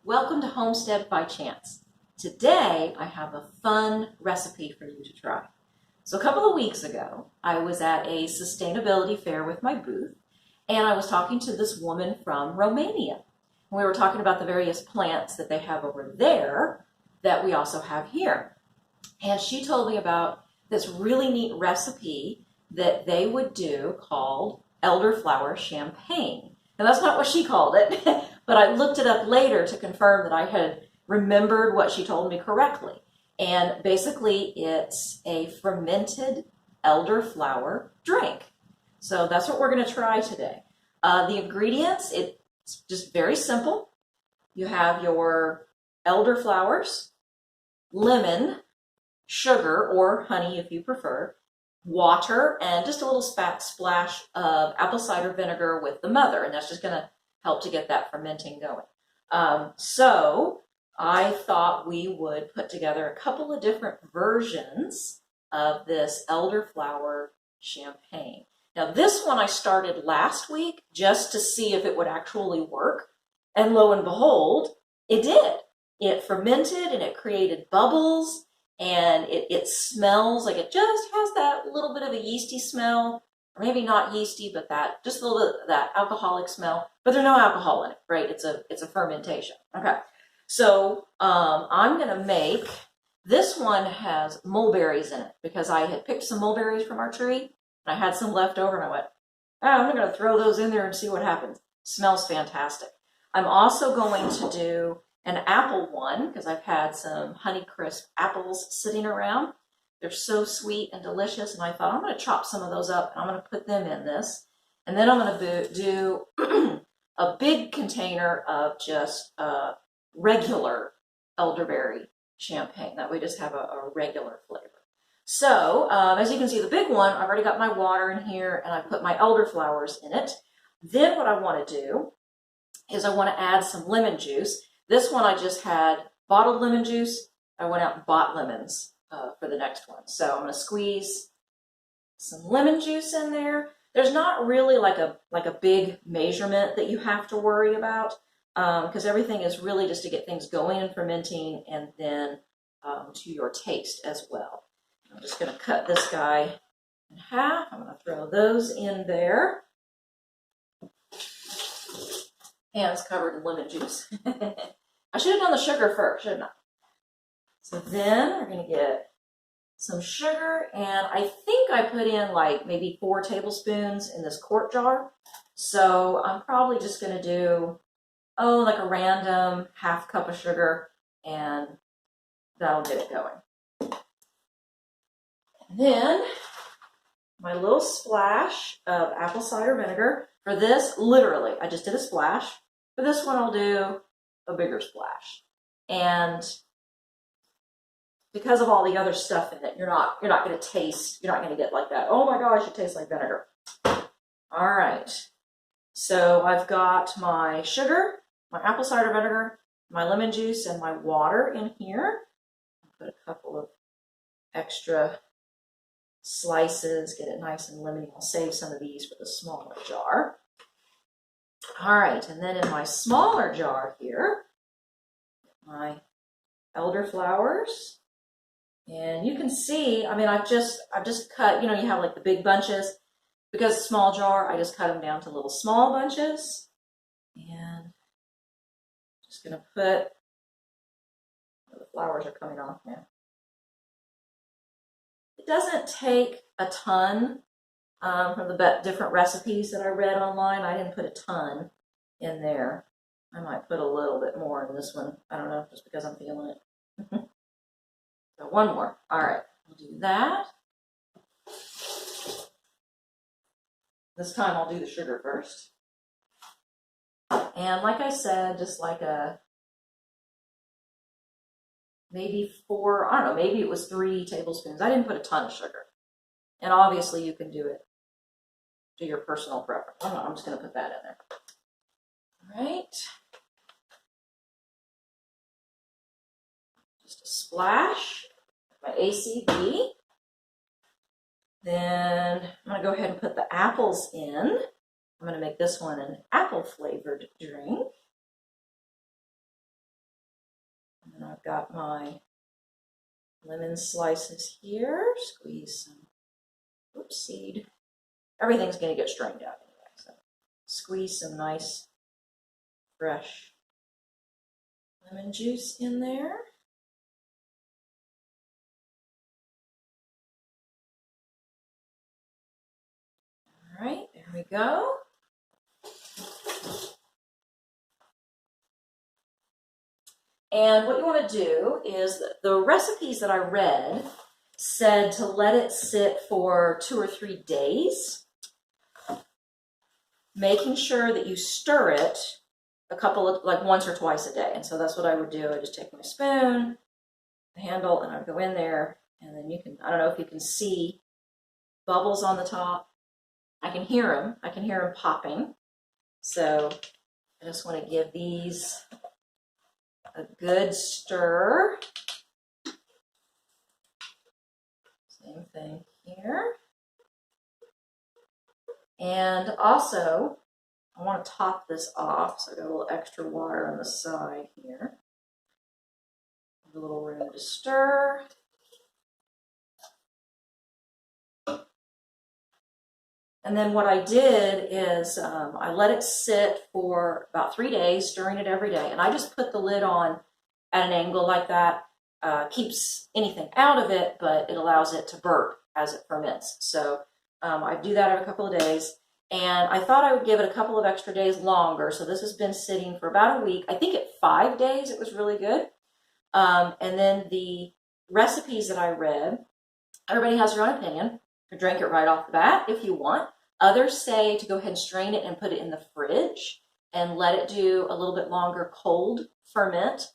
Welcome to Homestead by Chance. Today I have a fun recipe for you to try. So a couple of weeks ago, I was at a sustainability fair with my booth, and I was talking to this woman from Romania. We were talking about the various plants that they have over there that we also have here. And she told me about this really neat recipe that they would do called Elderflower Champagne. Now that's not what she called it, but I looked it up later to confirm that I had remembered what she told me correctly. And basically it's a fermented elderflower drink. So that's what we're going to try today. The ingredients, it's just very simple. You have your elderflowers, lemon, sugar or honey if you prefer, water, and just a little splash of apple cider vinegar with the mother, and that's just going to help to get that fermenting going. So I thought we would put together a couple of different versions of this elderflower champagne. Now this one I started last week just to see if it would actually work, and lo and behold, it did. It fermented and it created bubbles, and it smells like it just has that little bit of a yeasty smell, or maybe not yeasty, but that just a little bit of that alcoholic smell. But there's no alcohol in it, right? It's a fermentation. Okay, so I'm gonna make this one has mulberries in it because I had picked some mulberries from our tree and I had some left over, and I went, oh, I'm gonna throw those in there and see what happens. Smells fantastic. I'm also going to do an apple one because I've had some Honeycrisp apples sitting around. They're so sweet and delicious, and I thought I'm going to chop some of those up and I'm going to put them in this. And then I'm going to do a big container of just regular elderberry champagne. That way just have a regular flavor. So as you can see, the big one, I've already got my water in here and I put my elderflowers in it. Then what I want to do is I want to add some lemon juice. This one I just had bottled lemon juice. I went out and bought lemons for the next one. So I'm going to squeeze some lemon juice in there. There's not really like a big measurement that you have to worry about because everything is really just to get things going and fermenting, and then to your taste as well. I'm just going to cut this guy in half. I'm going to throw those in there. And it's covered in lemon juice. I should have done the sugar first, shouldn't I? So then we're going to get some sugar, and I think I put in like maybe 4 tablespoons in this quart jar. So I'm probably just going to do, like a random half cup of sugar, and that'll get it going. And then my little splash of apple cider vinegar. For this, literally, I just did a splash. For this one, I'll do a bigger splash. And because of all the other stuff in it, you're not going to get like that, oh my gosh, it tastes like vinegar. All right. So I've got my sugar, my apple cider vinegar, my lemon juice, and my water in here. I'll put a couple of extra slices, get it nice and lemony. I'll save some of these for the smaller jar. All right, and then in my smaller jar here, my elderflowers, and you can see, I mean, I've just cut, you have like the big bunches. Because it's a small jar, I just cut them down to little small bunches, and just gonna put, the flowers are coming off now. It doesn't take a ton from the different recipes that I read online. I didn't put a ton in there. I might put a little bit more in this one. I don't know, just because I'm feeling it. So one more. All right, we'll do that. This time I'll do the sugar first. And like I said, just like maybe 4, I don't know, maybe it was 3 tablespoons. I didn't put a ton of sugar. And obviously you can do it to your personal preference. I'm just going to put that in there. All right. Just a splash of my ACV. Then I'm going to go ahead and put the apples in. I'm going to make this one an apple flavored drink. got my lemon slices here. Squeeze some, oops, seed. Everything's going to get strained out anyway, so squeeze some nice fresh lemon juice in there. All right, there we go. And what you want to do is the recipes that I read said to let it sit for 2 or 3 days, making sure that you stir it a couple of, like once or twice a day. And so that's what I would do. I just take my spoon, the handle, and I'd go in there, and then you can, I don't know if you can see bubbles on the top. I can hear them. I can hear them popping. So I just want to give these a good stir. Same thing here. And also, I want to top this off, so I got a little extra water on the side here. A little room to stir. And then what I did is I let it sit for about 3 days, stirring it every day. And I just put the lid on at an angle like that. Keeps anything out of it, but it allows it to burp as it ferments. So I do that every couple of days. And I thought I would give it a couple of extra days longer. So this has been sitting for about a week. I think at 5 days it was really good. And then the recipes that I read, everybody has their own opinion. You drink it right off the bat if you want. Others say to go ahead and strain it and put it in the fridge and let it do a little bit longer cold ferment,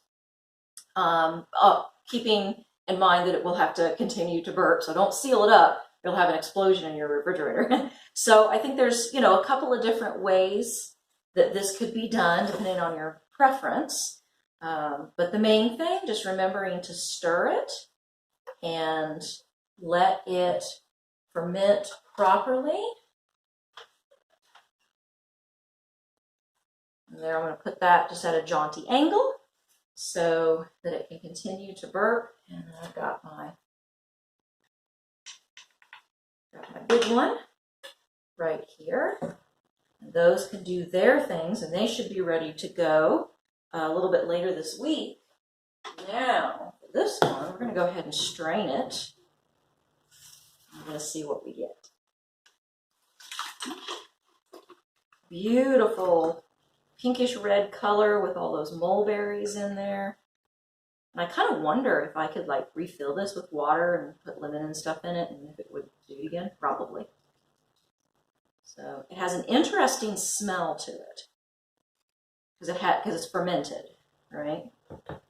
keeping in mind that it will have to continue to burp. So don't seal it up. You'll have an explosion in your refrigerator. So I think there's, a couple of different ways that this could be done depending on your preference. But the main thing, just remembering to stir it and let it ferment properly. And there I'm going to put that just at a jaunty angle so that it can continue to burp. And I've got my big one right here. And those can do their things, and they should be ready to go a little bit later this week. Now, for this one, we're going to go ahead and strain it. I'm going to see what we get. Beautiful pinkish red color with all those mulberries in there. And I kind of wonder if I could refill this with water and put lemon and stuff in it, and if it would do it again, probably. So it has an interesting smell to it because it's fermented, right? All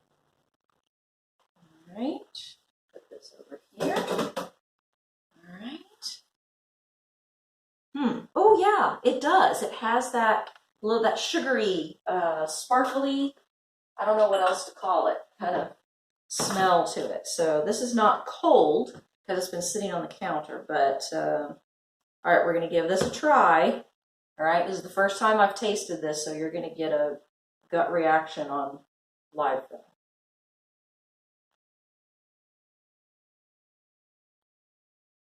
right, put this over here. All right. Oh yeah, it does. It has that sugary, sparkly, I don't know what else to call it, kind of smell to it. So this is not cold because it's been sitting on the counter, but all right, we're going to give this a try. All right, this is the first time I've tasted this, so you're going to get a gut reaction on live film.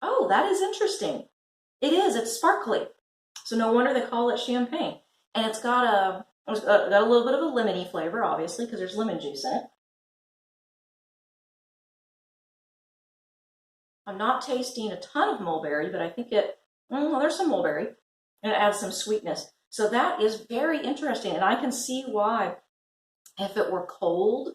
Oh, that is interesting. It is. It's sparkly. So no wonder they call it champagne. And it's got a little bit of a lemony flavor, obviously, because there's lemon juice in it. I'm not tasting a ton of mulberry, but I think there's some mulberry, and it adds some sweetness. So that is very interesting, and I can see why, if it were cold,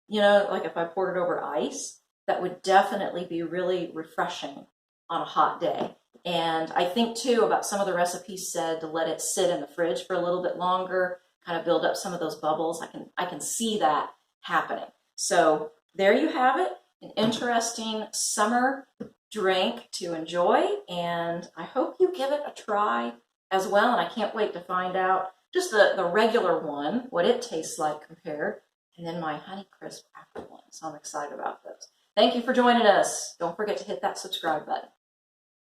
like if I poured it over ice, that would definitely be really refreshing on a hot day. And I think too about some of the recipes said to let it sit in the fridge for a little bit longer, kind of build up some of those bubbles. I can see that happening. So there you have it, an interesting summer drink to enjoy, and I hope you give it a try as well. And I can't wait to find out just the regular one, what it tastes like compared, and then my Honeycrisp apple one. So I'm excited about those. Thank you for joining us. Don't forget to hit that subscribe button.